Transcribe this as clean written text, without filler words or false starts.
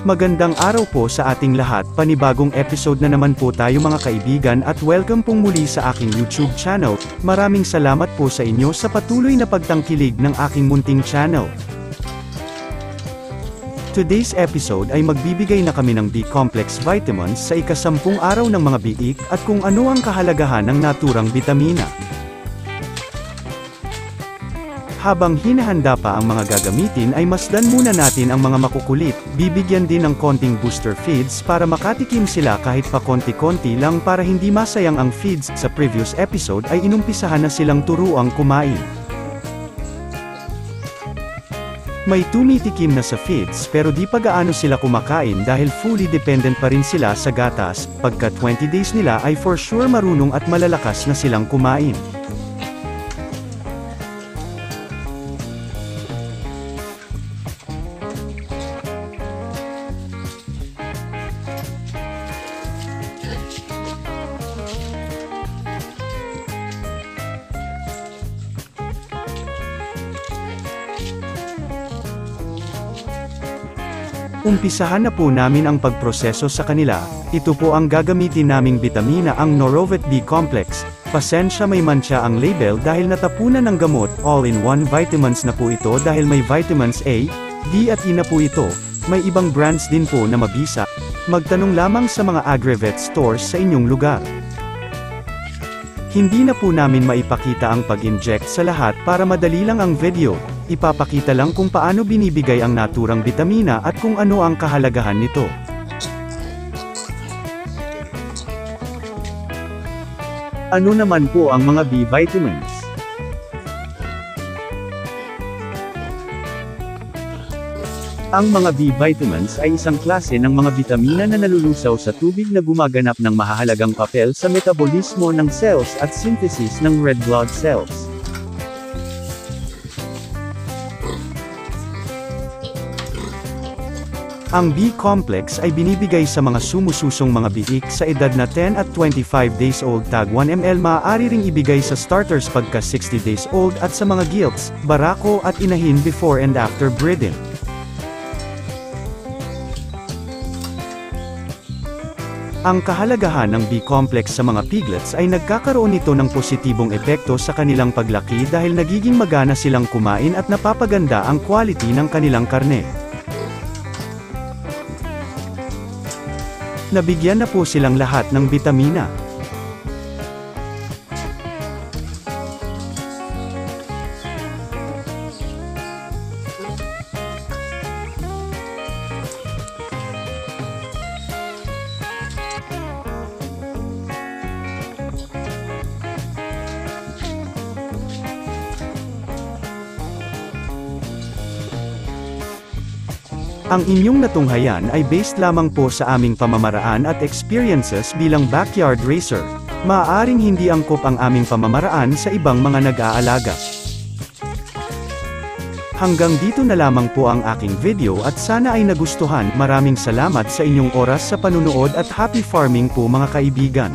Magandang araw po sa ating lahat, panibagong episode na naman po tayo mga kaibigan at welcome pong muli sa aking YouTube channel. Maraming salamat po sa inyo sa patuloy na pagtangkilig ng aking munting channel. Today's episode ay magbibigay na kami ng B-complex vitamins sa ika-10 araw ng mga biik at kung ano ang kahalagahan ng naturang bitamina. Habang hinahanda pa ang mga gagamitin ay masdan muna natin ang mga makukulit, bibigyan din ng konting booster feeds para makatikim sila kahit pa konti-konti lang para hindi masayang ang feeds. Sa previous episode ay inumpisahan na silang turuang kumain. May tumitikim na sa feeds pero di pa gaano sila kumakain dahil fully dependent pa rin sila sa gatas. Pagka 20 days nila ay for sure marunong at malalakas na silang kumain. Umpisahan na po namin ang pagproseso sa kanila. Ito po ang gagamitin naming bitamina, ang Norovet B-complex. Pasensya may mantsa ang label dahil natapunan ng gamot. All-in-one vitamins na po ito dahil may vitamins A, D at E na po ito. May ibang brands din po na mabisa. Magtanong lamang sa mga Agrivet stores sa inyong lugar. Hindi na po namin maipakita ang pag-inject sa lahat para madali lang ang video. Ipapakita lang kung paano binibigay ang naturang bitamina at kung ano ang kahalagahan nito. Ano naman po ang mga B vitamins? Ang mga B vitamins ay isang klase ng mga bitamina na nalulusaw sa tubig na gumaganap ng mahahalagang papel sa metabolismo ng cells at synthesis ng red blood cells. Ang B-complex ay binibigay sa mga sumususong mga biik sa edad na 10 at 25 days old. Tag 1 ml maaari ring ibigay sa starters pagka 60 days old at sa mga gilts, barako at inahin before and after breeding. Ang kahalagahan ng B-complex sa mga piglets ay nagkakaroon nito ng positibong epekto sa kanilang paglaki dahil nagiging magana silang kumain at napapaganda ang quality ng kanilang karne. Nabigyan na po silang lahat ng bitamina. Ang inyong natunghayan ay based lamang po sa aming pamamaraan at experiences bilang backyard racer. Maaaring hindi angkop ang aming pamamaraan sa ibang mga nag-aalaga. Hanggang dito na lamang po ang aking video at sana ay nagustuhan. Maraming salamat sa inyong oras sa panunood at happy farming po mga kaibigan.